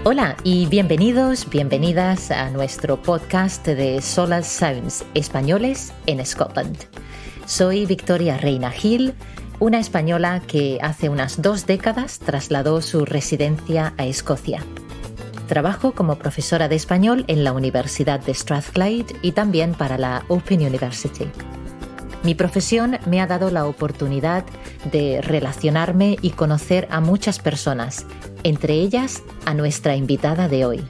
Hola y bienvenidos, bienvenidas a nuestro podcast de Solar Sounds Españoles en Scotland. Soy Victoria Reina Gil, una española que hace unas 2 décadas trasladó su residencia a Escocia. Trabajo como profesora de español en la Universidad de Strathclyde y también para la Open University. Mi profesión me ha dado la oportunidad de relacionarme y conocer a muchas personas, entre ellas a nuestra invitada de hoy.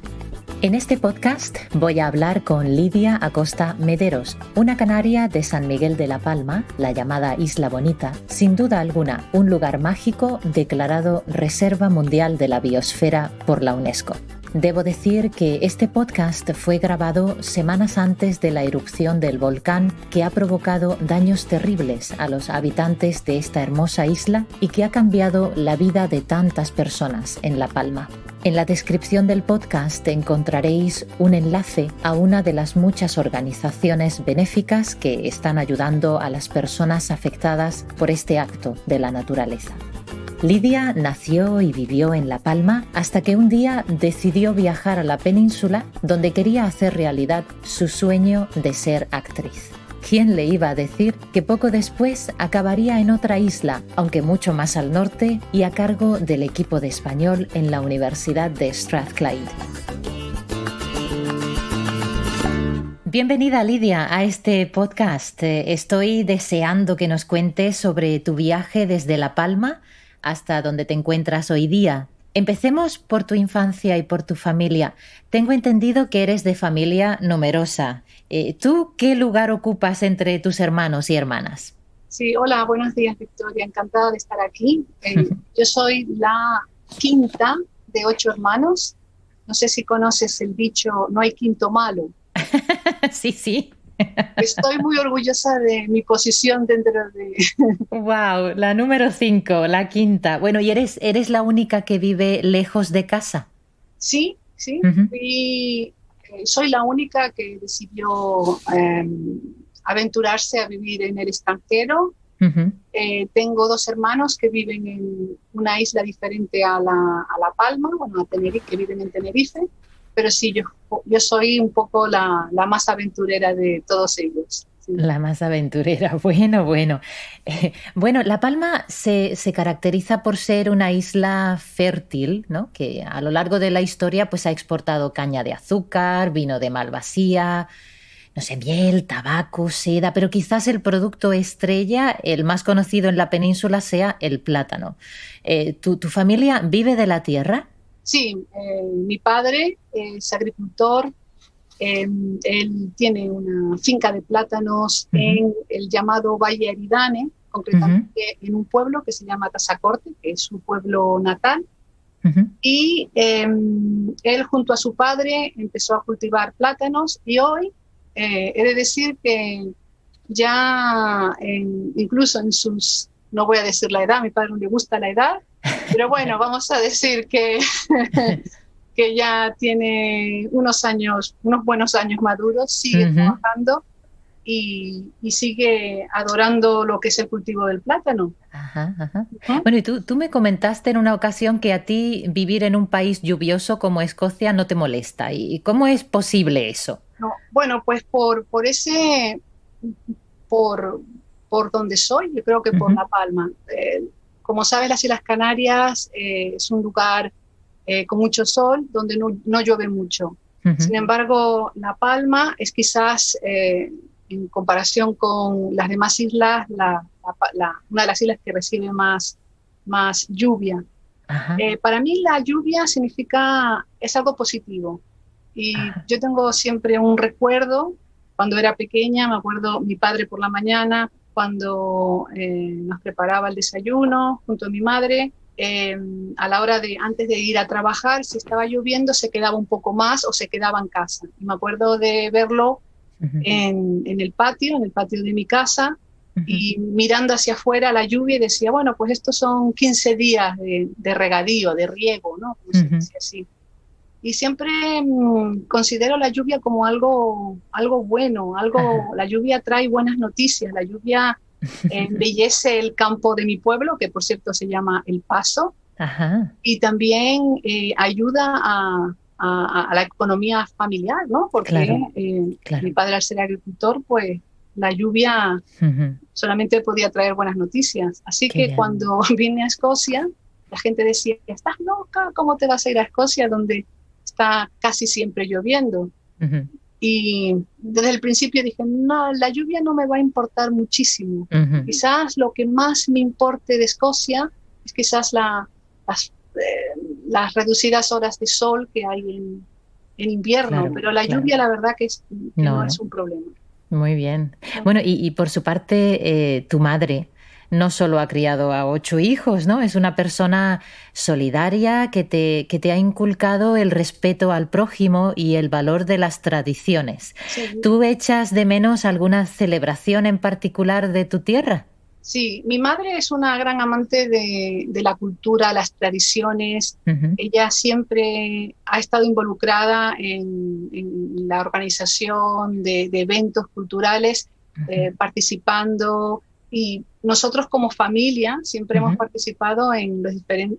En este podcast voy a hablar con Lidia Acosta Mederos, una canaria de San Miguel de la Palma, la llamada Isla Bonita, sin duda alguna un lugar mágico declarado Reserva Mundial de la Biosfera por la UNESCO. Debo decir que este podcast fue grabado semanas antes de la erupción del volcán que ha provocado daños terribles a los habitantes de esta hermosa isla y que ha cambiado la vida de tantas personas en La Palma. En la descripción del podcast encontraréis un enlace a una de las muchas organizaciones benéficas que están ayudando a las personas afectadas por este acto de la naturaleza. Lidia nació y vivió en La Palma hasta que un día decidió viajar a la península donde quería hacer realidad su sueño de ser actriz. ¿Quién le iba a decir que poco después acabaría en otra isla, aunque mucho más al norte, y a cargo del equipo de español en la Universidad de Strathclyde? Bienvenida, Lidia, a este podcast. Estoy deseando que nos cuentes sobre tu viaje desde La Palma hasta donde te encuentras hoy día. Empecemos por tu infancia y por tu familia. Tengo entendido que eres de familia numerosa. ¿Tú qué lugar ocupas entre tus hermanos y hermanas? Sí, hola, buenos días, Victoria. Encantada de estar aquí. Yo soy la quinta de 8 hermanos. No sé si conoces el dicho, no hay quinto malo. Sí. Estoy muy orgullosa de mi posición dentro de... Wow, la número 5, la quinta. Bueno, ¿y eres la única que vive lejos de casa? Sí. Uh-huh. Y soy la única que decidió aventurarse a vivir en el extranjero. Uh-huh. Tengo 2 hermanos que viven en una isla diferente a La Palma, bueno, a Tenerife, que viven en Tenerife. Pero sí, yo soy un poco la más aventurera de todos ellos. Sí. La más aventurera, bueno. Bueno, La Palma se caracteriza por ser una isla fértil, ¿no? Que a lo largo de la historia pues, ha exportado caña de azúcar, vino de Malvasía, no sé, miel, tabaco, seda, pero quizás el producto estrella, el más conocido en la península, sea el plátano. ¿Tu familia vive de la tierra? Sí, mi padre es agricultor. Él tiene una finca de plátanos Uh-huh. en el llamado Valle Aridane, concretamente en un pueblo que se llama Tazacorte, que es su pueblo natal. Uh-huh. Y él junto a su padre empezó a cultivar plátanos y hoy he de decir que ya incluso en sus, no voy a decir la edad, a mi padre no le gusta la edad, pero bueno, vamos a decir que que ya tiene unos buenos años maduros, sigue Uh-huh. trabajando y sigue adorando lo que es el cultivo del plátano. Ajá. ¿Mm? Bueno, y tú me comentaste en una ocasión que a ti vivir en un país lluvioso como Escocia no te molesta. ¿Y cómo es posible eso? No, bueno, pues por donde soy, yo creo que por Uh-huh. La Palma. Como sabes, las Islas Canarias es un lugar con mucho sol, donde no llueve mucho. Uh-huh. Sin embargo, La Palma es quizás, en comparación con las demás islas, una de las islas que recibe más lluvia. Ajá. Para mí la lluvia es algo positivo. Y Ajá. yo tengo siempre un recuerdo, cuando era pequeña, me acuerdo mi padre por la mañana, cuando nos preparaba el desayuno junto a mi madre. A la hora antes de ir a trabajar, si estaba lloviendo, se quedaba un poco más o se quedaba en casa. Y me acuerdo de verlo Uh-huh. en el patio de mi casa, Uh-huh. y mirando hacia afuera la lluvia y decía, bueno, pues estos son 15 días de regadío, de riego, ¿no? Como se dice así. Y siempre considero la lluvia como algo bueno, la lluvia trae buenas noticias, la lluvia embellece el campo de mi pueblo, que por cierto se llama El Paso, Ajá, y también ayuda a la economía familiar, ¿no? Porque claro, mi claro. padre al ser agricultor, pues la lluvia Ujú, solamente podía traer buenas noticias. Así qué que bien. cuando vine a Escocia, la gente decía, ¿estás loca? ¿Cómo te vas a ir a Escocia donde está casi siempre lloviendo? Ujú, Y desde el principio dije, no, la lluvia no me va a importar muchísimo. ujú, Quizás lo que más me importe de Escocia es quizás las reducidas horas de sol que hay en invierno, claro, pero la claro. lluvia la verdad que No, no es no. un problema. Muy bien. Bueno, y por su parte, tu madre no solo ha criado a 8 hijos, ¿no? Es una persona solidaria que te ha inculcado el respeto al prójimo y el valor de las tradiciones. Sí, ¿Tú echas de menos alguna celebración en particular de tu tierra? sí, mi madre es una gran amante de la cultura, las tradiciones. Ujú, Ella siempre ha estado involucrada en la organización de eventos culturales, ujú, participando. Y nosotros como familia siempre hemos ujú. participado en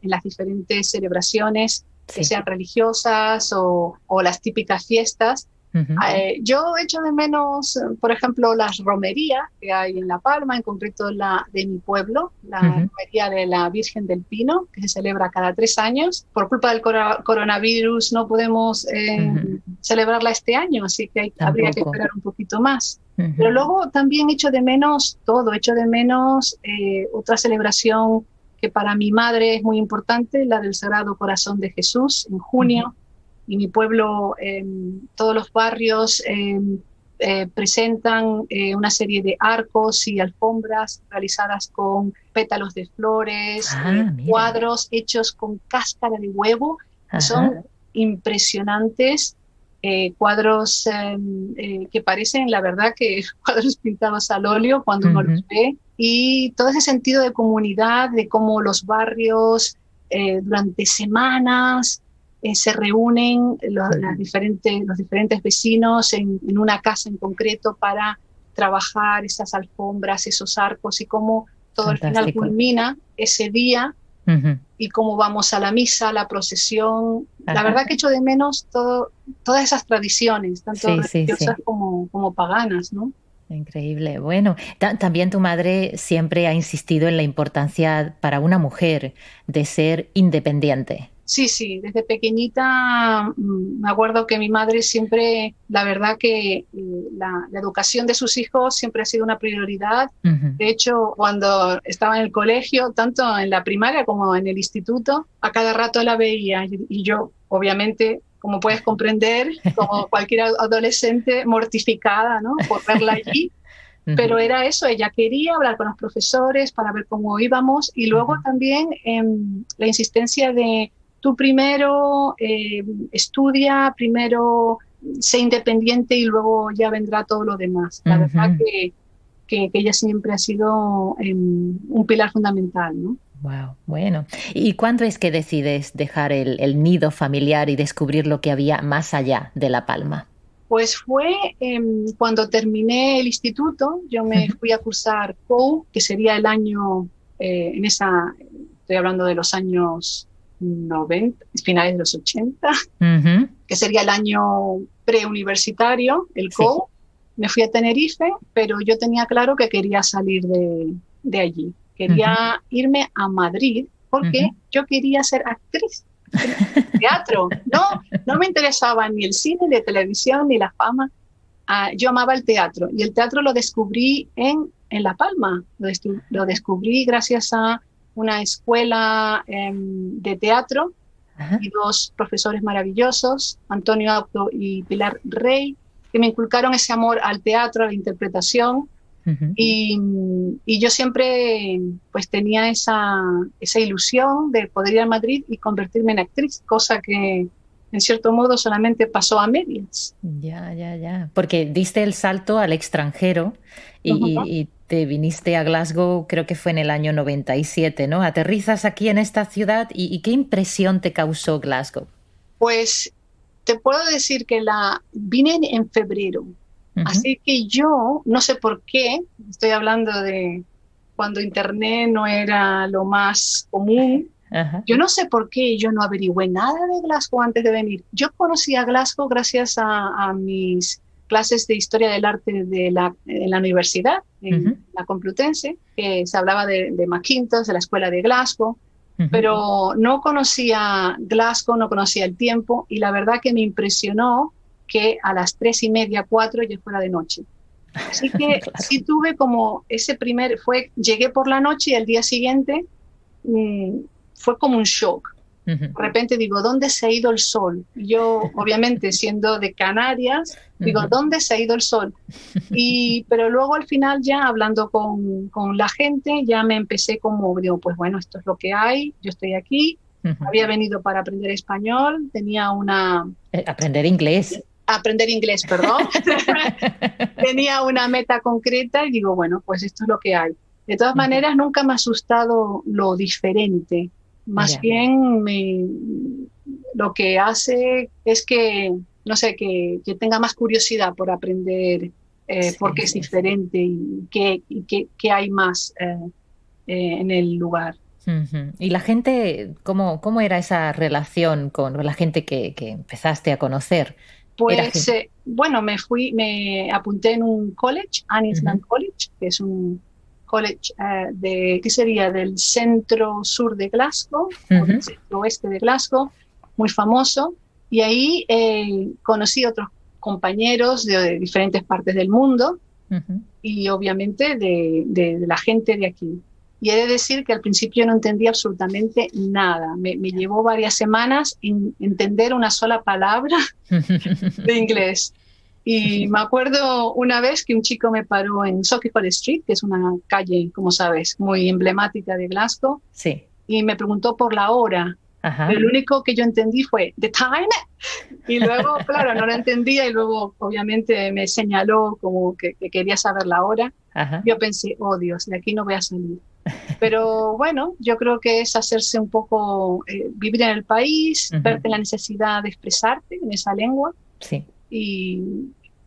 las diferentes celebraciones, que Sí. sean religiosas o las típicas fiestas. Ujú. Yo echo de menos, por ejemplo, las romerías que hay en La Palma, en concreto la de mi pueblo, la Ujú, romería de la Virgen del Pino, que se celebra cada 3 años. Por culpa del coronavirus no podemos ujú. celebrarla este año, así que habría que Tampoco. esperar un poquito más. Pero Ujú. luego también echo de menos todo, echo de menos otra celebración que para mi madre es muy importante, la del Sagrado Corazón de Jesús, en Ujú. junio, y mi pueblo, todos los barrios presentan una serie de arcos y alfombras realizadas con pétalos de flores, Ah, mira. cuadros hechos con cáscara de huevo, que son Ajá. impresionantes, cuadros que parecen, la verdad, que cuadros pintados al óleo cuando uno Ujú. los ve, y todo ese sentido de comunidad, de cómo los barrios durante semanas se reúnen Ujú. los diferentes vecinos en una casa en concreto para trabajar esas alfombras, esos arcos y cómo todo al final Fantástico. culmina ese día Ujú. y cómo vamos a la misa, a la procesión. La Ajá. verdad que echo de menos todas esas tradiciones, tanto Sí, sí, religiosas sí. como paganas, ¿no? Increíble. Bueno, también tu madre siempre ha insistido en la importancia para una mujer de ser independiente. Sí, sí, desde pequeñita me acuerdo que mi madre siempre, la verdad que la educación de sus hijos siempre ha sido una prioridad. Ujú. De hecho, cuando estaba en el colegio, tanto en la primaria como en el instituto, a cada rato la veía y yo, obviamente, como puedes comprender, como cualquier adolescente, mortificada, ¿no? Por verla allí. Ujú, Pero era eso, ella quería hablar con los profesores para ver cómo íbamos y luego ujú. también la insistencia de tú primero estudia, primero sé independiente y luego ya vendrá todo lo demás. La verdad Ujú. que ella siempre ha sido un pilar fundamental, ¿no? Wow, bueno. ¿Y cuándo es que decides dejar el nido familiar y descubrir lo que había más allá de La Palma? Pues fue cuando terminé el instituto, yo me Ujú, fui a cursar COU, que sería el año, estoy hablando de los años 90, finales de los 80, ujú. que sería el año preuniversitario, el Sí. COU. Me fui a Tenerife, pero yo tenía claro que quería salir de allí. Ujú, Quería irme a Madrid porque ujú. yo quería ser actriz de teatro. No me interesaba ni el cine, ni la televisión, ni la fama. Yo amaba el teatro y el teatro lo descubrí en La Palma. Lo descubrí gracias a una escuela de teatro Ajá. y dos profesores maravillosos, Antonio Auto y Pilar Rey, que me inculcaron ese amor al teatro, a la interpretación. Ujú. Y yo siempre pues tenía esa ilusión de poder ir a Madrid y convertirme en actriz, cosa que en cierto modo solamente pasó a medias. Ya, ya, ya. Porque diste el salto al extranjero y, Uh -huh. y te viniste a Glasgow, creo que fue en el año 97, ¿no? Aterrizas aquí en esta ciudad y ¿qué impresión te causó Glasgow? Pues te puedo decir que vine en febrero, Ujú, así que yo no sé por qué, estoy hablando de cuando Internet no era lo más común, Ajá. Yo no sé por qué yo no averigüé nada de Glasgow antes de venir. Yo conocí a Glasgow gracias a mis clases de historia del arte en la universidad, en Ujú, la Complutense, que se hablaba de Mackintosh, de la escuela de Glasgow, ujú. pero no conocía Glasgow, no conocía el tiempo y la verdad que me impresionó que a las 3:30, 4 ya fuera de noche. Así que Claro. sí tuve como ese llegué por la noche y al día siguiente mm, fue como un shock. Ujú, De repente digo, ¿dónde se ha ido el sol? Yo, obviamente, siendo de Canarias, digo, ujú. ¿dónde se ha ido el sol? Pero luego al final ya hablando con la gente, ya me empecé como, digo, pues bueno, esto es lo que hay, yo estoy aquí, Ujú. había venido para aprender español, Aprender inglés. aprender inglés, perdón, tenía una meta concreta y digo, bueno, pues esto es lo que hay. De todas Ujú. maneras, nunca me ha asustado lo diferente. Más Ya, bien lo que hace es que, no sé, que tenga más curiosidad por aprender por sí, qué es sí, sí. diferente qué hay más en el lugar. Ujú. ¿Y la gente, cómo era esa relación con la gente que empezaste a conocer? Era Pues gente. bueno, me apunté en un college, Ujú, Anisland College, que es un college ¿qué sería? Del centro sur de Glasgow o del ujú, centro oeste de Glasgow, muy famoso. Y ahí conocí otros compañeros de diferentes partes del mundo ujú. y obviamente de la gente de aquí. Y he de decir que al principio no entendía absolutamente nada. Me Ya. llevó varias semanas en entender una sola palabra de inglés. Y me acuerdo una vez que un chico me paró en Sauchiehall Street, que es una calle, como sabes, muy emblemática de Glasgow, Sí. y me preguntó por la hora. Pero Ajá. lo único que yo entendí fue "the time", y luego, claro, no lo entendía y luego obviamente me señaló como que quería saber la hora. Ajá. Yo pensé, oh Dios, de aquí no voy a salir. Pero bueno, yo creo que es hacerse un poco, vivir en el país, Ujú. verte la necesidad de expresarte en esa lengua Sí. y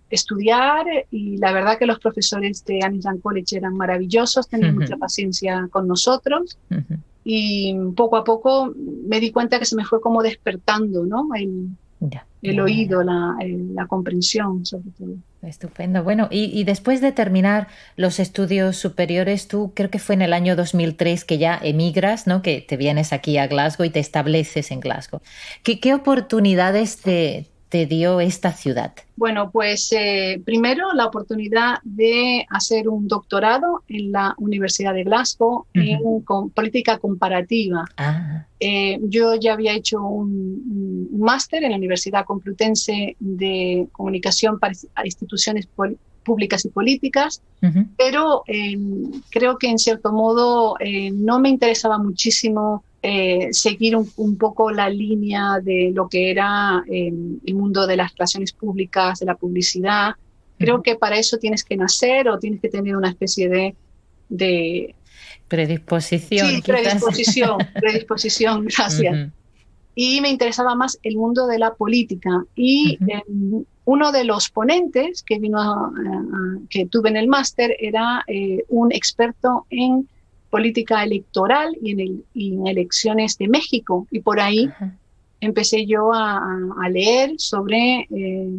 estudiar. Y la verdad que los profesores de Anisland College eran maravillosos, tenían mucha Ujú, paciencia con nosotros ujú. y poco a poco me di cuenta que se me fue como despertando, ¿no? Ya, El ya, ya, oído, ya. la comprensión sobre todo. Estupendo. Bueno, y después de terminar los estudios superiores, tú creo que fue en el año 2003 que ya emigras, ¿no? Que te vienes aquí a Glasgow y te estableces en Glasgow. ¿Qué oportunidades te dio esta ciudad? Bueno, pues primero la oportunidad de hacer un doctorado en la Universidad de Glasgow Ujú. en política comparativa. Ah, Yo ya había hecho un máster en la Universidad Complutense de Comunicación para instituciones públicas y políticas, ujú, pero creo que en cierto modo no me interesaba muchísimo seguir un poco la línea de lo que era el mundo de las relaciones públicas, de la publicidad. Creo ujú. que para eso tienes que nacer o tienes que tener una especie de Predisposición, sí, quizás. predisposición, gracias. Ujú, Y me interesaba más el mundo de la política. Y ujú, uno de los ponentes que que tuve en el máster era un experto en política electoral y en elecciones de México. Y por ahí ajá, empecé yo a leer sobre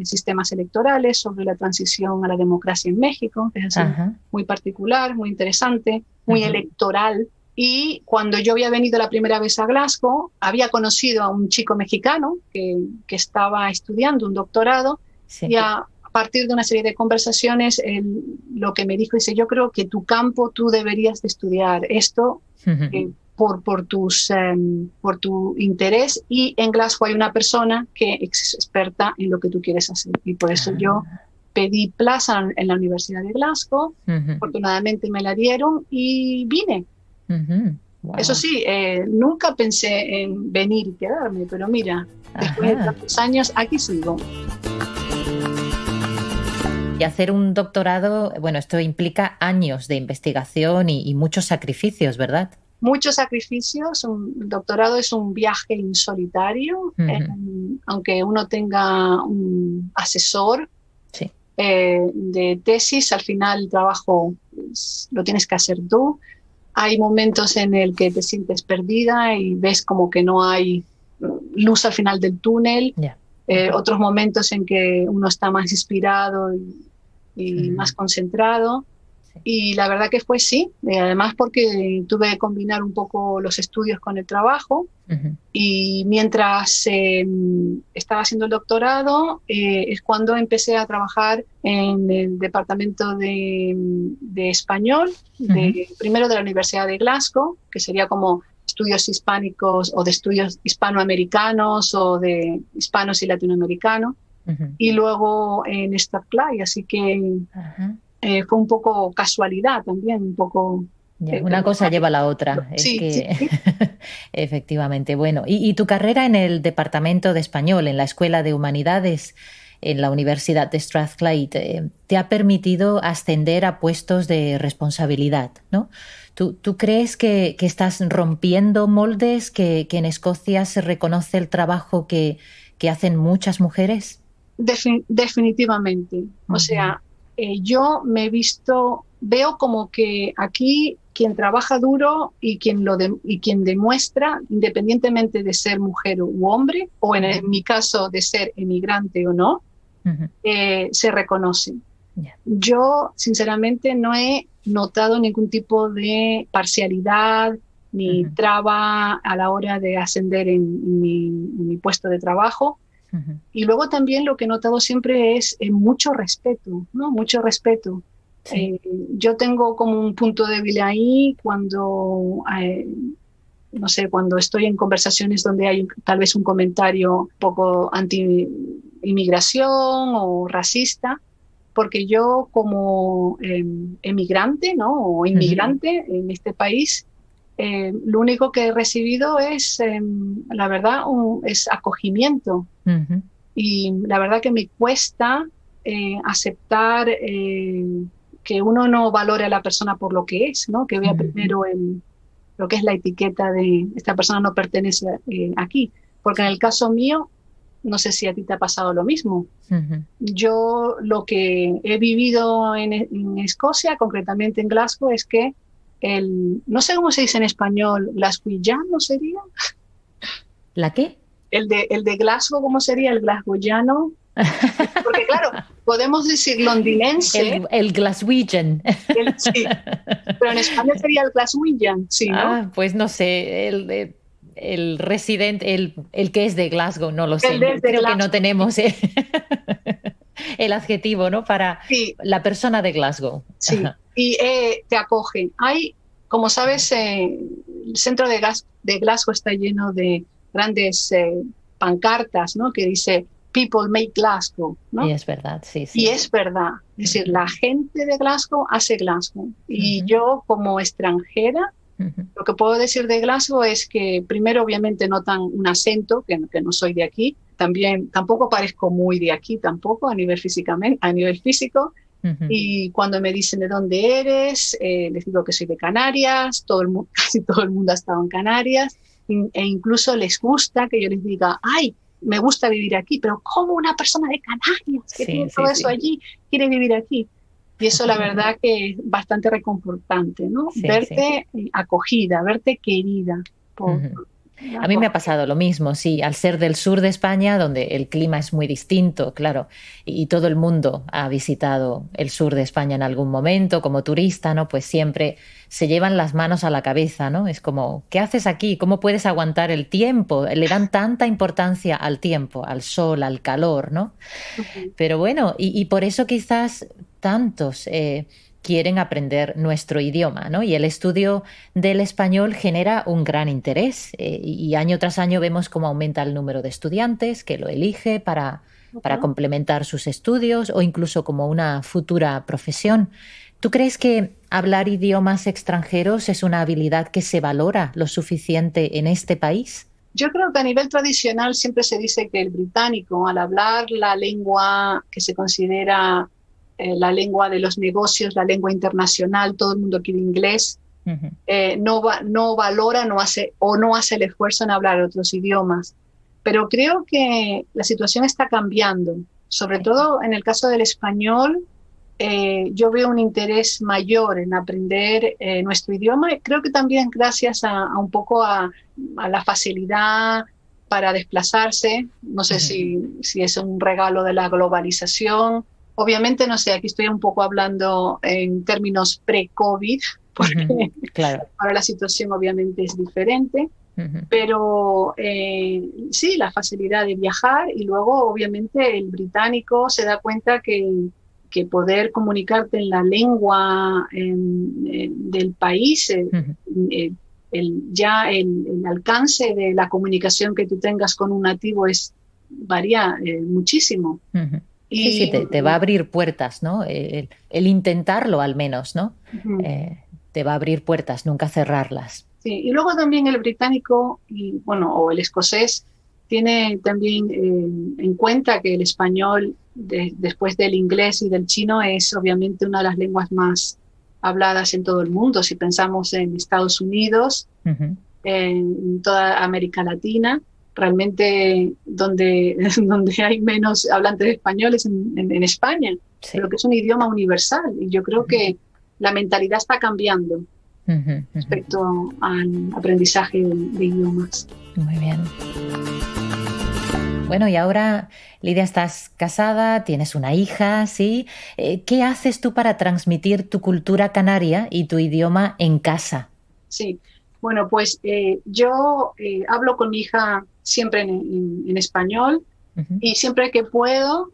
sistemas electorales, sobre la transición a la democracia en México, que es así ajá, muy particular, muy interesante, muy ujú, electoral. Y cuando yo había venido la primera vez a Glasgow, había conocido a un chico mexicano que estaba estudiando un doctorado y sí. a partir de una serie de conversaciones, él lo que me dijo, dice, yo creo que tu campo tú deberías de estudiar esto Ujú. por tu interés y en Glasgow hay una persona que es experta en lo que tú quieres hacer y por eso yo Ah, pedí plaza en la Universidad de Glasgow, ujú, afortunadamente me la dieron y vine. ujú. Eso Wow. sí, nunca pensé en venir y quedarme, pero mira, después de Ajá. tantos años aquí sigo. Y hacer un doctorado, bueno, esto implica años de investigación y muchos sacrificios, ¿verdad? Muchos sacrificios, un doctorado es un viaje en solitario, Ujú. aunque uno tenga un asesor Sí. de tesis, al final el trabajo pues, lo tienes que hacer tú. hay momentos en el que te sientes perdida y ves como que no hay luz al final del túnel. Ya. Otros momentos en que uno está más inspirado y más concentrado. Sí. Y la verdad que fue sí, además porque tuve que combinar un poco los estudios con el trabajo. Y mientras estaba haciendo el doctorado, es cuando empecé a trabajar en el departamento de español, primero de la Universidad de Glasgow, que sería como estudios hispánicos o de estudios hispanoamericanos o de hispanos y latinoamericanos, y luego en Strathclyde, así que fue un poco casualidad también, un poco... Ya, una cosa lleva a la otra, es Sí, que sí. efectivamente. Bueno, y tu carrera en el Departamento de Español, en la Escuela de Humanidades, en la Universidad de Strathclyde, te ha permitido ascender a puestos de responsabilidad, ¿no? ¿Tú crees que estás rompiendo moldes, que en Escocia se reconoce el trabajo que hacen muchas mujeres? Definitivamente. O sea, yo me he visto, veo como que aquí quien trabaja duro y quien demuestra, independientemente de ser mujer u hombre, o en mi caso de ser emigrante o no, se reconoce. Yo, sinceramente, no he notado ningún tipo de parcialidad ni traba a la hora de ascender en mi puesto de trabajo. Y luego también lo que he notado siempre es mucho respeto, ¿no? Mucho respeto. Sí. Yo tengo como un punto débil ahí cuando, no sé, cuando estoy en conversaciones donde hay tal vez un comentario un poco anti-inmigración o racista, porque yo como emigrante, ¿no? O inmigrante en este país, lo único que he recibido es, la verdad, es acogimiento. Y la verdad que me cuesta aceptar que uno no valore a la persona por lo que es, ¿no? Que vea primero lo que es la etiqueta de esta persona no pertenece aquí. Porque en el caso mío, no sé si a ti te ha pasado lo mismo. Yo lo que he vivido en Escocia, concretamente en Glasgow, es que no sé cómo se dice en español, glasgowiano sería. ¿La qué? El de Glasgow, ¿cómo sería el glasgowiano? Porque claro, podemos decir londinense. El Glaswegian. Sí, pero en España sería el Glaswegian, sí, ¿no? Ah, pues no sé, el residente, el que es de Glasgow, no lo sé. Creo que no tenemos el adjetivo, ¿no? Para la persona de Glasgow. Sí, y te acogen. Hay, como sabes, el centro de Glasgow está lleno de grandes pancartas, ¿no? Que dice People make Glasgow, ¿no? Y es verdad, sí, sí. Y es verdad. Es decir, la gente de Glasgow hace Glasgow. Y yo, como extranjera, lo que puedo decir de Glasgow es que primero obviamente notan un acento, que no soy de aquí. Tampoco parezco muy de aquí tampoco a nivel físico. Y cuando me dicen de dónde eres, les digo que soy de Canarias, casi todo el mundo ha estado en Canarias, e incluso les gusta que yo les diga, ay, me gusta vivir aquí, pero ¿cómo una persona de Canarias que tiene todo eso allí quiere vivir aquí? Y eso la verdad que es bastante reconfortante, ¿no? Verte acogida, verte querida. A mí me ha pasado lo mismo, sí, al ser del sur de España, donde el clima es muy distinto, claro, y todo el mundo ha visitado el sur de España en algún momento como turista, ¿no? Pues siempre se llevan las manos a la cabeza, ¿no? Es como, ¿qué haces aquí? ¿Cómo puedes aguantar el tiempo? Le dan tanta importancia al tiempo, al sol, al calor, ¿no? Pero bueno, y por eso quizás tantos quieren aprender nuestro idioma, ¿no? Y el estudio del español genera un gran interés y año tras año vemos cómo aumenta el número de estudiantes que lo elige para complementar sus estudios o incluso como una futura profesión. ¿Tú crees que hablar idiomas extranjeros es una habilidad que se valora lo suficiente en este país? Yo creo que a nivel tradicional siempre se dice que el británico, al hablar la lengua que se considera la lengua de los negocios, la lengua internacional, todo el mundo quiere inglés, no valora, no hace el esfuerzo en hablar otros idiomas. Pero creo que la situación está cambiando, sobre todo en el caso del español. yo veo un interés mayor en aprender nuestro idioma. Creo que también gracias a un poco a la facilidad para desplazarse. No sé si es un regalo de la globalización. Obviamente, no sé, aquí estoy un poco hablando en términos pre-COVID, porque claro. ahora la situación obviamente es diferente. Pero sí, la facilidad de viajar, y luego obviamente el británico se da cuenta que poder comunicarte en la lengua del país, el alcance de la comunicación que tú tengas con un nativo varía muchísimo. Sí, te va a abrir puertas, ¿no? El intentarlo al menos, ¿no? Te va a abrir puertas, nunca cerrarlas. Sí, y luego también el británico o el escocés tiene también en cuenta que el español, después del inglés y del chino, es obviamente una de las lenguas más habladas en todo el mundo. Si pensamos en Estados Unidos, en toda América Latina, realmente donde hay menos hablantes de español es en España, pero que es un idioma universal. Y yo creo que la mentalidad está cambiando respecto al aprendizaje de idiomas. Muy bien. Bueno, y ahora, Lidia, estás casada, tienes una hija, ¿sí? ¿Qué haces tú para transmitir tu cultura canaria y tu idioma en casa? Sí, bueno, pues yo hablo con mi hija siempre en español y siempre que puedo,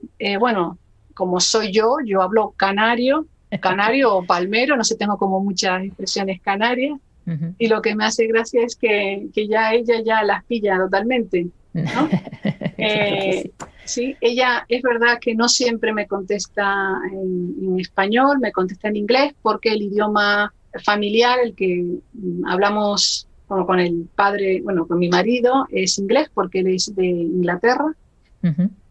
como soy yo hablo canario o palmero, no sé, tengo como muchas expresiones canarias. Y lo que me hace gracia es que ella ya las pilla totalmente, ¿no? Sí, ella es verdad que no siempre me contesta en español, me contesta en inglés, porque el idioma familiar, el que hablamos con el padre, con mi marido, es inglés, porque él es de Inglaterra.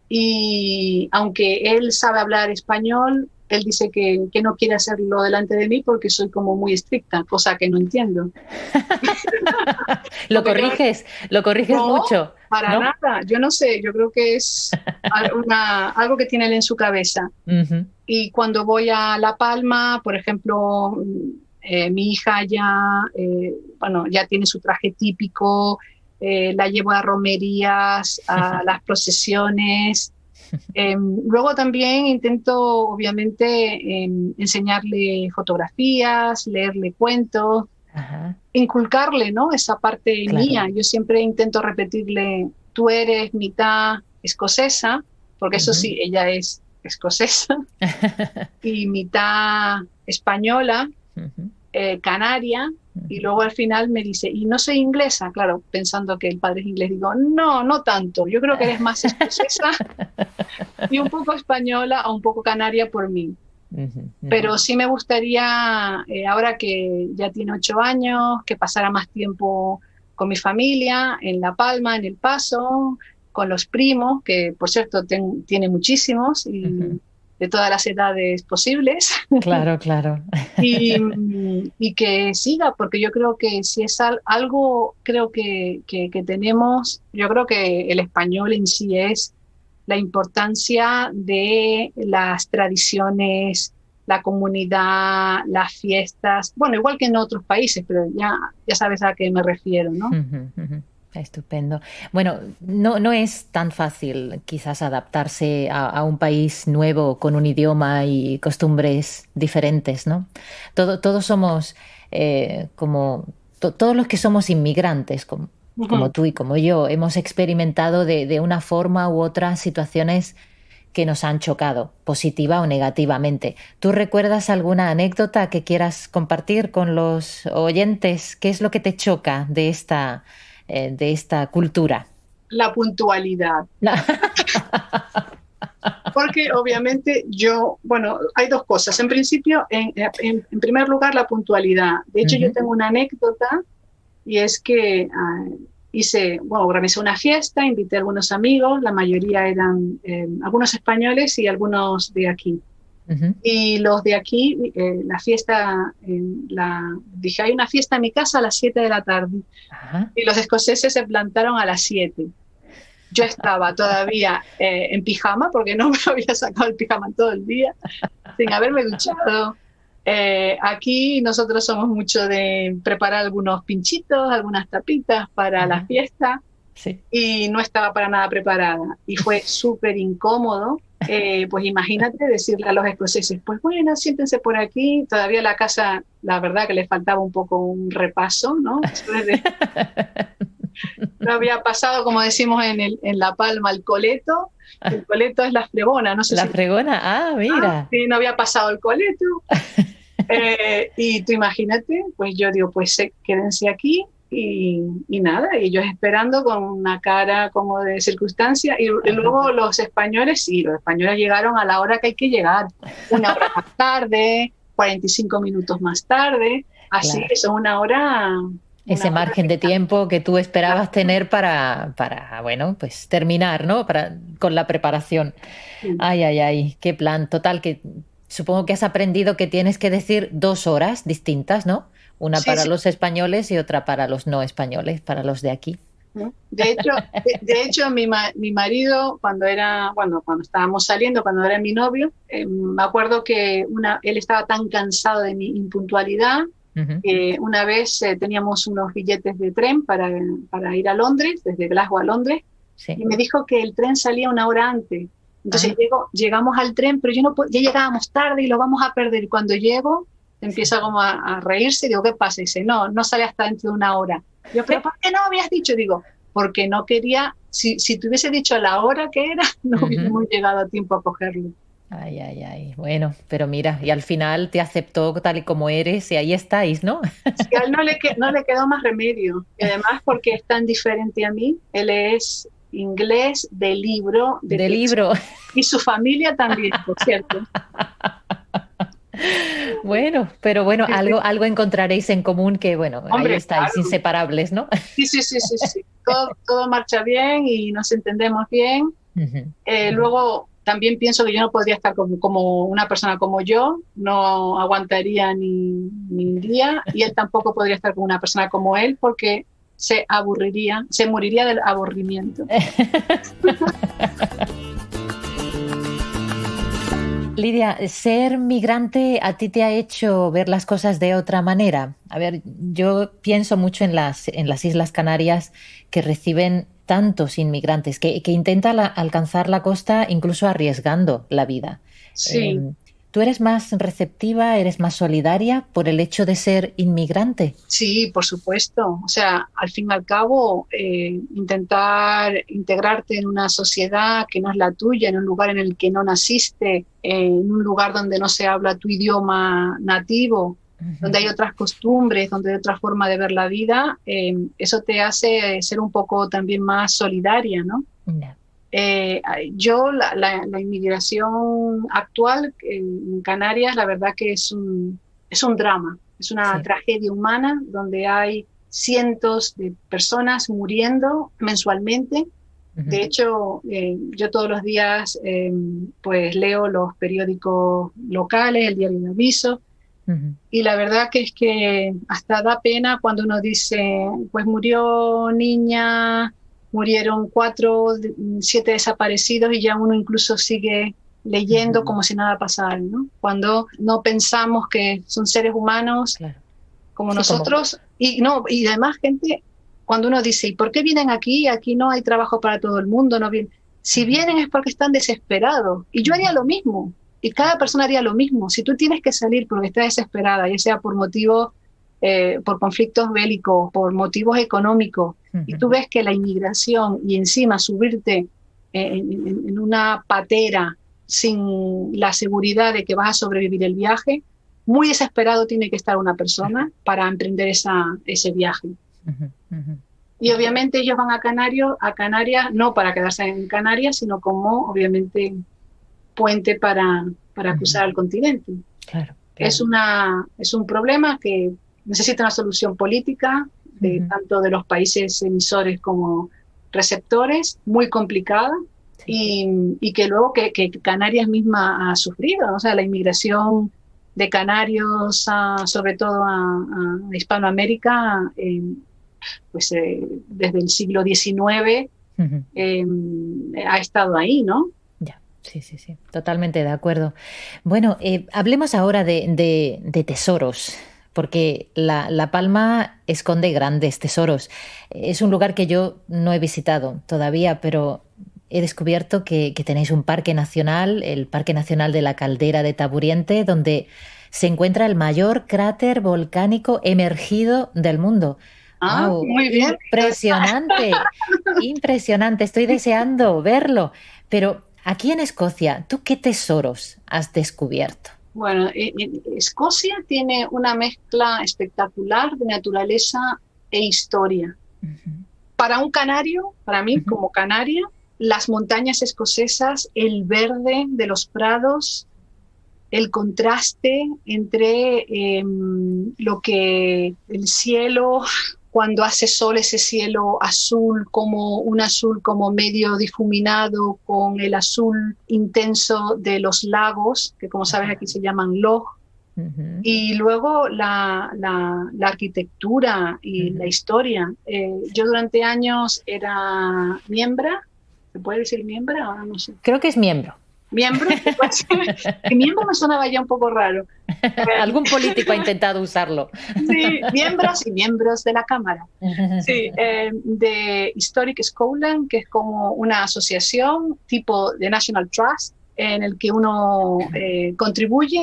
Y aunque él sabe hablar español, él dice que no quiere hacerlo delante de mí porque soy como muy estricta, cosa que no entiendo. ¿Lo corriges no, mucho? Para nada, yo no sé, yo creo que es algo que tiene él en su cabeza. Y cuando voy a La Palma, por ejemplo, mi hija ya tiene su traje típico, la llevo a romerías, a las procesiones. Luego también intento, obviamente, enseñarle fotografías, leerle cuentos, inculcarle, ¿no?, esa parte mía. Yo siempre intento repetirle: tú eres mitad escocesa, porque eso sí, ella es escocesa, y mitad española, canaria. Y luego al final me dice: ¿y no soy inglesa? Claro, pensando que el padre es inglés. Digo: no tanto, yo creo que eres más escocesa y un poco española o un poco canaria por mí. Pero sí me gustaría, ahora que ya tiene 8 años, que pasara más tiempo con mi familia, en La Palma, en El Paso, con los primos, que por cierto tiene muchísimos, y de todas las edades posibles. Claro. y que siga, porque yo creo que si es algo creo que tenemos, yo creo que el español en sí es la importancia de las tradiciones, la comunidad, las fiestas, igual que en otros países, pero ya sabes a qué me refiero, ¿no? Estupendo. Bueno, no es tan fácil quizás adaptarse a un país nuevo con un idioma y costumbres diferentes, ¿no? Todos somos todos los que somos inmigrantes, como tú y como yo, hemos experimentado de una forma u otra situaciones que nos han chocado, positiva o negativamente. ¿Tú recuerdas alguna anécdota que quieras compartir con los oyentes? ¿Qué es lo que te choca de esta cultura? La puntualidad. Porque obviamente hay dos cosas. En principio, en primer lugar, la puntualidad. De hecho, yo tengo una anécdota, y es que organizé una fiesta, invité a algunos amigos, la mayoría eran algunos españoles y algunos de aquí. Y los de aquí, la fiesta, dije: hay una fiesta en mi casa a las 7 de la tarde. Y los escoceses se plantaron a las 7. Yo estaba todavía en pijama, porque no me había sacado el pijama todo el día, sin haberme duchado. Aquí nosotros somos mucho de preparar algunos pinchitos, algunas tapitas para la fiesta, Sí. y no estaba para nada preparada. Y fue súper incómodo. Pues imagínate decirle a los escoceses, pues bueno, siéntense por aquí. Todavía la casa, la verdad que le faltaba un poco un repaso, ¿no? No había pasado, como decimos en La Palma, el coleto. El coleto es la fregona, no sé La si... fregona, ah, mira. Sí, no había pasado el coleto. Y tú imagínate, pues yo digo, pues quédense aquí y nada, y ellos esperando con una cara como de circunstancia. Y luego los españoles, sí, los españoles llegaron a la hora que hay que llegar, una hora más tarde, 45 minutos más tarde, así Claro. que son una hora... Ese Una hora margen de tiempo que tú esperabas exacta. tener para, bueno, pues terminar, ¿no? Con la preparación. Sí, Ay, ay, ay, qué plan. Total, que supongo que has aprendido que tienes que decir 2 horas distintas, ¿no? Una sí, para sí. los españoles y otra para los no españoles, para los de aquí. ¿No? De hecho mi marido, cuando estábamos saliendo, cuando era mi novio, me acuerdo que él estaba tan cansado de mi impuntualidad Ujú. que una vez teníamos unos billetes de tren para ir a Londres, desde Glasgow a Londres, Sí. y me dijo que el tren salía una hora antes. Entonces Ah, llegamos al tren, pero ya llegábamos tarde y lo vamos a perder. Y cuando llego, sí. empieza como a reírse, digo, ¿qué pasa? Y dice, no, no sale hasta dentro de una hora. Yo, pero ¿por qué no habías dicho? Digo, porque no quería, si te hubiese dicho la hora que era, no Ujú. hubiéramos llegado a tiempo a cogerlo. Ay, ay, ay. Bueno, pero mira, y al final te aceptó tal y como eres y ahí estáis, ¿no? Sí, a él no le quedó más remedio. Y además porque es tan diferente a mí, él es inglés de libro, de De texto. libro. Y su familia también, por cierto. Bueno, pero bueno, Sí, sí. algo encontraréis en común que, bueno, ahí Hombre, estáis, claro. inseparables, ¿no? Sí, sí, sí, sí, sí. Todo marcha bien y nos entendemos bien. Ujú, ujú. Luego, también pienso que yo no podría estar como una persona como yo, no aguantaría ni un día, y él tampoco podría estar con una persona como él porque se aburriría, se moriría del aburrimiento. Lidia, ser migrante a ti te ha hecho ver las cosas de otra manera. A ver, yo pienso mucho en las Islas Canarias que reciben tantos inmigrantes, que intentan alcanzar la costa incluso arriesgando la vida. Sí, ¿Tú eres más receptiva, eres más solidaria por el hecho de ser inmigrante? sí, por supuesto. O sea, al fin y al cabo, intentar integrarte en una sociedad que no es la tuya, en un lugar en el que no naciste, en un lugar donde no se habla tu idioma nativo, Ujú. donde hay otras costumbres, donde hay otra forma de ver la vida, eso te hace ser un poco también más solidaria, ¿no? Ya. Eh, yo, la inmigración actual en Canarias, la verdad que es un drama, es una Sí. tragedia humana donde hay cientos de personas muriendo mensualmente. Ujú, De hecho, yo todos los días pues leo los periódicos locales, el diario de Aviso, ujú. y la verdad que es que hasta da pena cuando uno dice, pues murió niña, murieron 4, 7 desaparecidos y ya uno incluso sigue leyendo como si nada pasara, ¿no? Cuando no pensamos que son seres humanos Claro. como Sí, como. nosotros y no, y además gente, cuando uno dice, ¿y por qué vienen aquí? Aquí no hay trabajo para todo el mundo, no vienen. Si Ujú, vienen es porque están desesperados. Y yo ujú. haría lo mismo. Y cada persona haría lo mismo. Si tú tienes que salir porque estás desesperada, ya sea por motivos, por conflictos bélicos, por motivos económicos, y Ujú. tú ves que la inmigración y encima subirte en una patera sin la seguridad de que vas a sobrevivir el viaje, muy desesperado tiene que estar una persona para emprender ese viaje. Ujú, ujú. Y obviamente ellos van a Canarias no para quedarse en Canarias, sino como obviamente puente para Ujú. cruzar el continente. Claro, claro. Es un problema que necesita una solución política de Ujú. tanto de los países emisores como receptores, muy complicada, Sí. y que luego que Canarias misma ha sufrido, ¿no? O sea, la inmigración de canarios, sobre todo a Hispanoamérica, pues desde el siglo XIX ha estado ahí, ¿no? Ya, sí, sí, sí, totalmente de acuerdo. Bueno, hablemos ahora de tesoros, porque La Palma esconde grandes tesoros. Es un lugar que yo no he visitado todavía, pero he descubierto que tenéis un parque nacional, el Parque Nacional de la Caldera de Taburiente, donde se encuentra el mayor cráter volcánico emergido del mundo. Ah, ¡Wow! muy bien. Impresionante, impresionante. Estoy deseando verlo. Pero aquí en Escocia, ¿tú qué tesoros has descubierto? Bueno, Escocia tiene una mezcla espectacular de naturaleza e historia. Ujú, Para un canario, para mí ujú, como canaria, las montañas escocesas, el verde de los prados, el contraste entre lo que el cielo, cuando hace sol, ese cielo azul, como un azul como medio difuminado, con el azul intenso de los lagos, que como sabes ajá, aquí se llaman loch, ujú, y luego la arquitectura y la ujú. historia. Yo Sí. durante años era miembro, ¿se puede decir miembro? Ahora no sé. Creo que es miembro. Miembro, que miembro me sonaba ya un poco raro. Algún político ha intentado usarlo. Sí, miembros y miembros de la Cámara. Sí, de Historic Scotland, que es como una asociación tipo de National Trust, en el que uno contribuye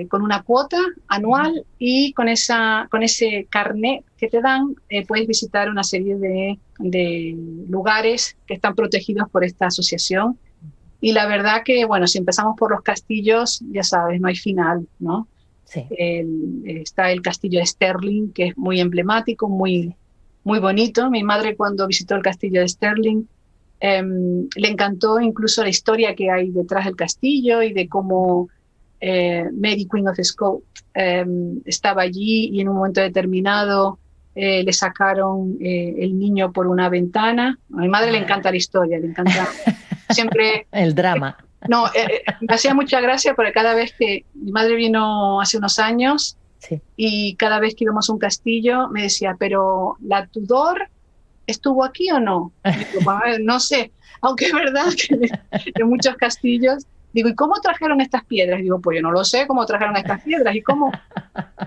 con una cuota anual y con ese carnet que te dan puedes visitar una serie de lugares que están protegidos por esta asociación. Y la verdad que, bueno, si empezamos por los castillos, ya sabes, no hay final, ¿no? Sí, Está el castillo de Stirling, que es muy emblemático, sí. muy bonito. Mi madre cuando visitó el castillo de Stirling le encantó incluso la historia que hay detrás del castillo y de cómo Mary Queen of Scots estaba allí y en un momento determinado le sacaron el niño por una ventana. A mi madre le Ah. encanta la historia, le encanta siempre. El drama. No, me hacía mucha gracia porque cada vez que mi madre vino hace unos años Sí. y cada vez que íbamos a un castillo me decía, pero ¿la Tudor estuvo aquí o no? Digo, "Bueno, no sé, aunque es verdad que de muchos castillos, digo, ¿y cómo trajeron estas piedras? Digo, pues yo no lo sé cómo trajeron estas piedras y cómo,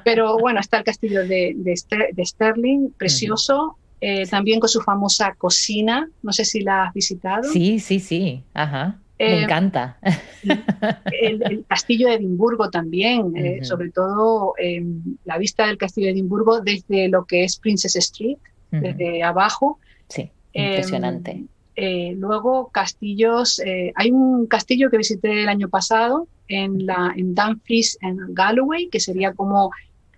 pero bueno, está el castillo de Stirling, Ujú. precioso, Sí. también con su famosa cocina, no sé si la has visitado. Sí, sí, sí. Ajá. Me Eh, encanta. y el castillo de Edimburgo también, Ujú, sobre todo la vista del castillo de Edimburgo desde lo que es Princess Street, ujú. desde abajo. Sí, Eh, impresionante. Luego castillos, hay un castillo que visité el año pasado en Dumfries, en Galloway, que sería como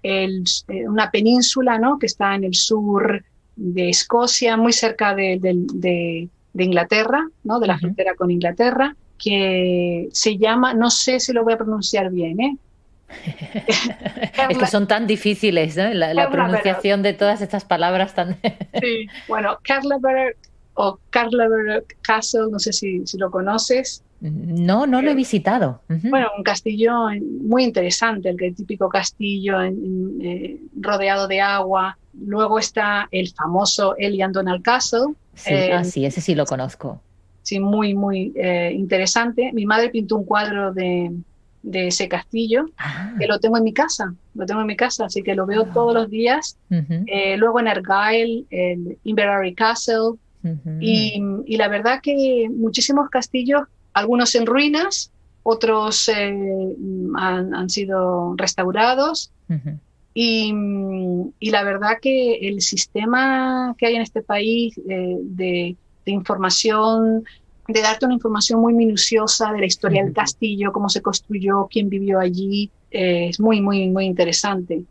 una península, ¿no? Que está en el sur de Escocia, muy cerca de Inglaterra, ¿no? De la Ujú. frontera con Inglaterra, que se llama, no sé si lo voy a pronunciar bien, ¿eh? Es que Kerla, son tan difíciles, ¿no? La Kerlaberer. pronunciación de todas estas palabras tan... Sí, bueno, Kerlaberer o Kerlaberer Castle, no sé si lo conoces. No, no lo he visitado. Ujú. Bueno, un castillo muy interesante, el típico castillo rodeado de agua. Luego está el famoso Donald Castle, Sí, eh, sí, ese sí lo conozco. sí, muy interesante. Mi madre pintó un cuadro de ese castillo que Ah, lo tengo en mi casa, así que lo veo todos wow. los días. Ujú, Luego en Argyll, el Inverary Castle, ujú, y la verdad que muchísimos castillos, algunos en ruinas, otros han sido restaurados. ujú. Y la verdad que el sistema que hay en este país de información, de darte una información muy minuciosa de la historia del castillo, cómo se construyó, quién vivió allí, es muy interesante.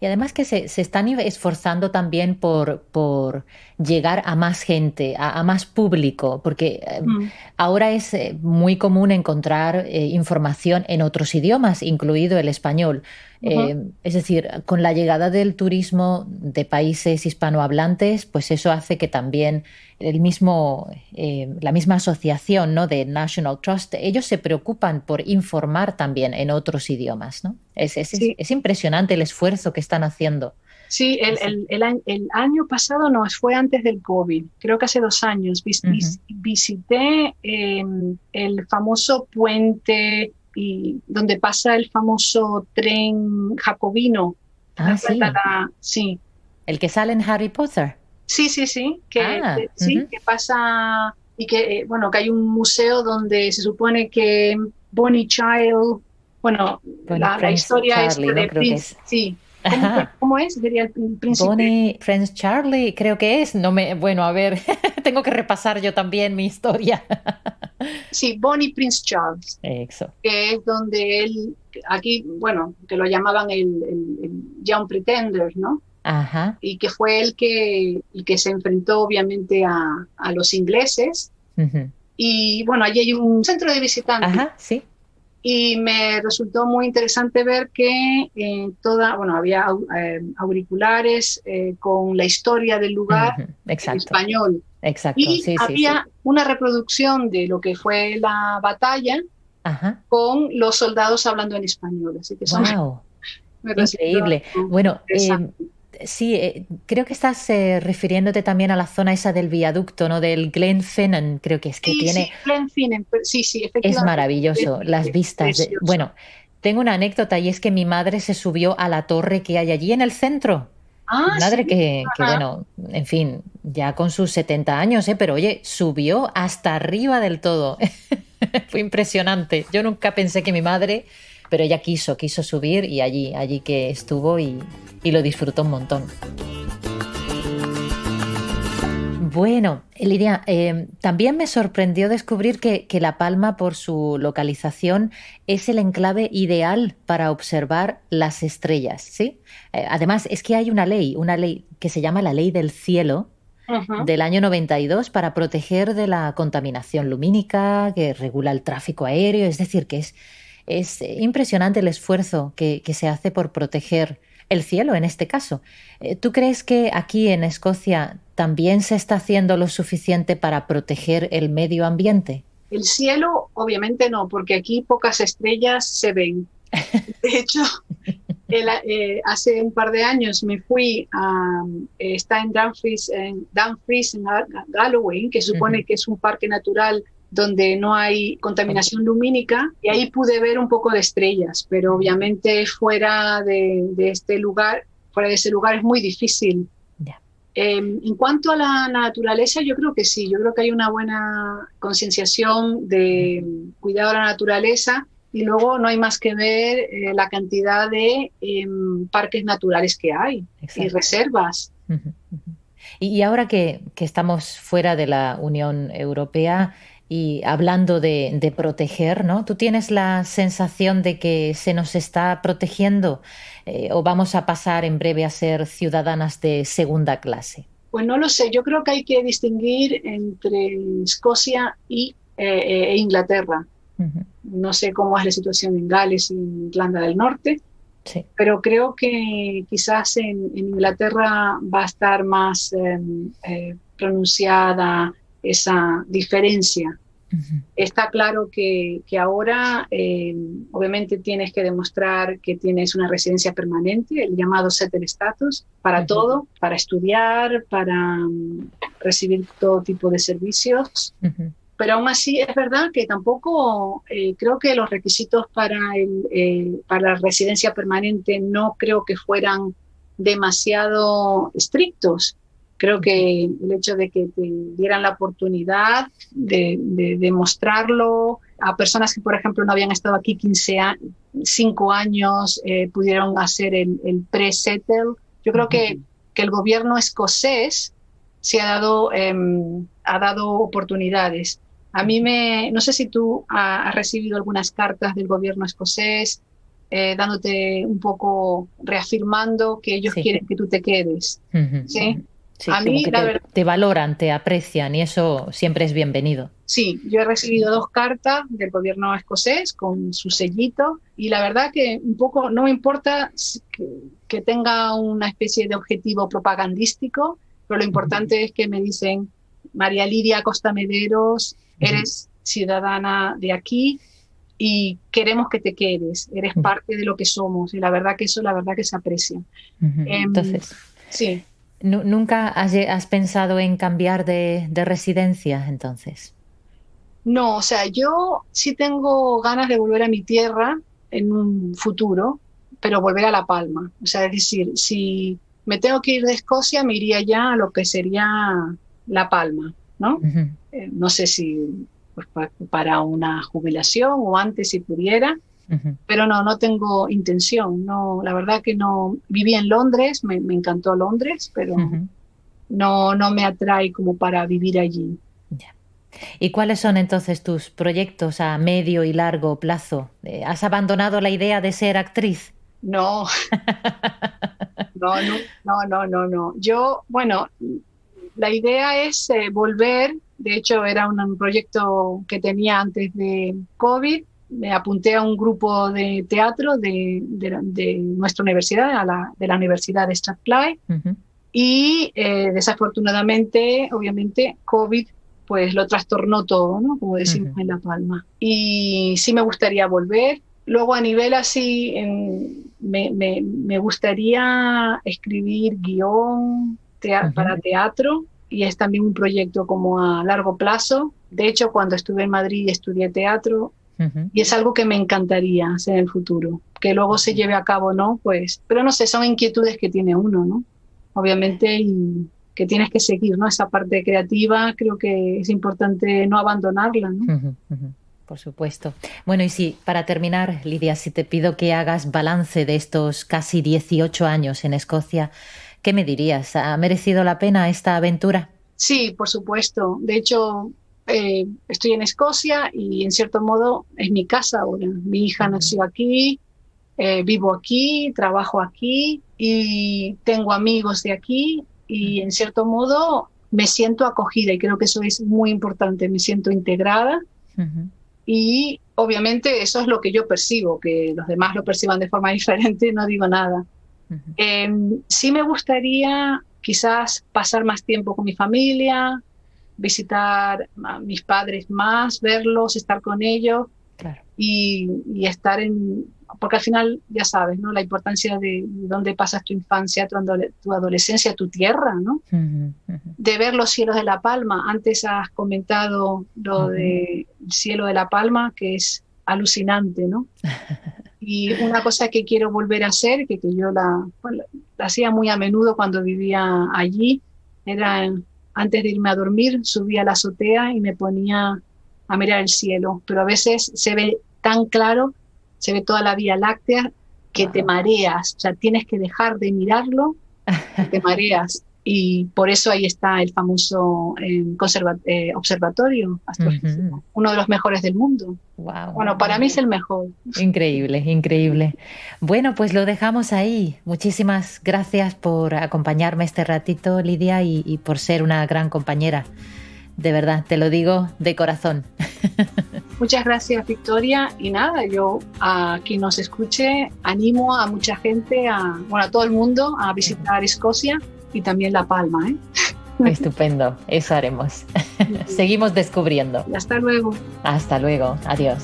Y además que se están esforzando también por llegar a más gente, a más público, porque Mm, ahora es muy común encontrar información en otros idiomas, incluido el español. ujú. Es decir, con la llegada del turismo de países hispanohablantes, pues eso hace que también la misma asociación, ¿no?, de National Trust, ellos se preocupan por informar también en otros idiomas, ¿no? Sí. Es impresionante el esfuerzo que están haciendo. Sí, el año pasado no, fue antes del COVID, creo que hace 2 años, visité el famoso puente donde pasa el famoso tren jacobino. Sí. Sí. El que sale en Harry Potter. Sí, que pasa y que, bueno, que hay un museo donde se supone que Bonnie Child, bueno, la historia Charlie, esta ¿no? de Creo que Prince, es. sí. ¿Cómo es? Sería el príncipe. Bonnie, Prince Charlie, creo que es. Bueno, a ver, tengo que repasar yo también mi historia. Sí, Bonnie Prince Charles, Eso. que es donde él, aquí, bueno, que lo llamaban el Young Pretender, ¿no? Ajá. Y que fue el que se enfrentó obviamente a los ingleses. Uh-huh. Y bueno, allí hay un centro de visitantes. Ajá, sí. Y me resultó muy interesante ver que había auriculares con la historia del lugar en español. Exacto, Y sí, había una reproducción de lo que fue la batalla. Ajá. Con los soldados hablando en español. Así que eso wow. me Increíble. Bueno, sí, creo que estás refiriéndote también a la zona esa del viaducto, ¿no? Del Glenfinnan, creo que es que tiene... Sí, Glenfinnan, sí, efectivamente. Es maravilloso, las vistas. Bueno, tengo una anécdota y es que mi madre se subió a la torre que hay allí en el centro. Mi madre sí. que, bueno, en fin, ya con sus 70 años, pero oye, subió hasta arriba del todo. Fue impresionante. Yo nunca pensé que mi madre, pero ella quiso subir y allí que estuvo y lo disfrutó un montón. Bueno, Lidia, también me sorprendió descubrir que La Palma, por su localización, es el enclave ideal para observar las estrellas, ¿sí? Además, es que hay una ley que se llama la Ley del Cielo, del año 92, para proteger de la contaminación lumínica, que regula el tráfico aéreo. Es decir, que es impresionante el esfuerzo que se hace por proteger el cielo en este caso. ¿Tú crees que aquí en Escocia también se está haciendo lo suficiente para proteger el medio ambiente? El cielo, obviamente no, porque aquí pocas estrellas se ven. De hecho, hace un par de años me fui está en Dumfries, en Galloway, que supone que es un parque natural donde no hay contaminación lumínica, y ahí pude ver un poco de estrellas, pero obviamente fuera de ese lugar es muy difícil. En cuanto a la naturaleza, yo creo que sí, yo creo que hay una buena concienciación de cuidado de la naturaleza, y luego no hay más que ver la cantidad de parques naturales que hay. Exacto. Y reservas. Y ahora que estamos fuera de la Unión Europea y hablando de proteger, ¿no? ¿Tú tienes la sensación de que se nos está protegiendo o vamos a pasar en breve a ser ciudadanas de segunda clase? Pues no lo sé, yo creo que hay que distinguir entre Escocia e Inglaterra. No sé cómo es la situación en Gales y en Irlanda del Norte, sí, pero creo que quizás en Inglaterra va a estar más pronunciada esa diferencia. Está claro que ahora obviamente tienes que demostrar que tienes una residencia permanente, el llamado settled status, para todo, para estudiar, para recibir todo tipo de servicios. Pero aún así es verdad que tampoco creo que los requisitos para la residencia permanente no creo que fueran demasiado estrictos. Creo que el hecho de que te dieran la oportunidad de demostrarlo a personas que, por ejemplo, no habían estado aquí 5 años, pudieron hacer el pre-settle. Yo creo que el gobierno escocés se ha dado oportunidades. A mí no sé si tú has recibido algunas cartas del gobierno escocés dándote un poco, reafirmando que ellos quieren que tú te quedes. ¿Sí? Sí, a mí, te valoran, te aprecian y eso siempre es bienvenido. Sí, yo he recibido 2 cartas del gobierno escocés con su sellito, y la verdad que un poco no me importa que tenga una especie de objetivo propagandístico, pero lo importante es que me dicen María Lidia Costa Mederos, eres ciudadana de aquí y queremos que te quedes, eres parte de lo que somos, y la verdad que eso, la verdad que se aprecia. Entonces, sí. ¿Nunca has pensado en cambiar de residencia entonces? No, o sea, yo sí tengo ganas de volver a mi tierra en un futuro, pero volver a La Palma. O sea, es decir, si me tengo que ir de Escocia, me iría ya a lo que sería La Palma, ¿no? No sé si pues, para una jubilación o antes si pudiera, pero no tengo intención. No, la verdad que no. Viví en Londres, me encantó Londres, pero no me atrae como para vivir allí. Ya. ¿Y cuáles son entonces tus proyectos a medio y largo plazo? ¿Has abandonado la idea de ser actriz? No, no. Yo, bueno, la idea es volver. De hecho, era un proyecto que tenía antes de COVID. Me apunté a un grupo de teatro de nuestra universidad, de la Universidad de Strathclyde. Y desafortunadamente, obviamente, COVID pues lo trastornó todo, ¿no? Como decimos en La Palma. Y sí me gustaría volver. Luego a nivel así, me gustaría escribir guión para teatro, y es también un proyecto como a largo plazo. De hecho, cuando estuve en Madrid estudié teatro, y es algo que me encantaría hacer en el futuro. Que luego se lleve a cabo, ¿no? Pues, pero no sé, son inquietudes que tiene uno, ¿no? Obviamente, y que tienes que seguir, ¿no? Esa parte creativa, creo que es importante no abandonarla, ¿no? Por supuesto. Bueno, y sí, para terminar, Lidia, si te pido que hagas balance de estos casi 18 años en Escocia, ¿qué me dirías? ¿Ha merecido la pena esta aventura? Sí, por supuesto. De hecho, estoy en Escocia y en cierto modo es mi casa ahora. Mi hija nació aquí, vivo aquí, trabajo aquí y tengo amigos de aquí, y en cierto modo me siento acogida, y creo que eso es muy importante. Me siento integrada. Y obviamente eso es lo que yo percibo. Que los demás lo perciban de forma diferente, no digo nada. Sí me gustaría quizás pasar más tiempo con mi familia, visitar a mis padres más, verlos, estar con ellos. Claro. Y estar porque al final ya sabes, ¿no? La importancia de dónde pasas tu infancia, tu adolescencia, tu tierra, ¿no? De ver los cielos de La Palma. Antes has comentado lo del cielo de La Palma, que es alucinante, ¿no? Y una cosa que quiero volver a hacer, que yo la hacía muy a menudo cuando vivía allí, era antes de irme a dormir, subía a la azotea y me ponía a mirar el cielo. Pero a veces se ve tan claro, se ve toda la Vía Láctea, que te mareas. O sea, tienes que dejar de mirarlo, te mareas. Y por eso ahí está el famoso observatorio astrofísico, uno de los mejores del mundo. Wow. Bueno, para mí es el mejor. Increíble, increíble. Bueno, pues lo dejamos ahí. Muchísimas gracias por acompañarme este ratito, Lidia, y por ser una gran compañera. De verdad, te lo digo de corazón. Muchas gracias, Victoria. Y nada, yo a quien nos escuche, animo a mucha gente, a todo el mundo a visitar Escocia y también La Palma, ¿eh? Estupendo, eso haremos. Seguimos descubriendo. Y hasta luego. Hasta luego, adiós.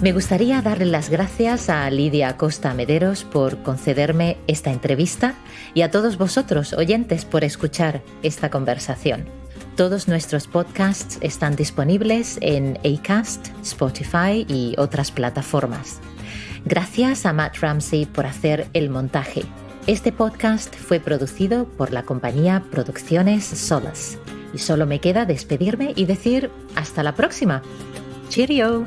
Me gustaría darle las gracias a Lidia Costa Mederos por concederme esta entrevista, y a todos vosotros, oyentes, por escuchar esta conversación. Todos nuestros podcasts están disponibles en Acast, Spotify y otras plataformas. Gracias a Matt Ramsey por hacer el montaje. Este podcast fue producido por la compañía Producciones Solas. Y solo me queda despedirme y decir hasta la próxima. ¡Cheerio!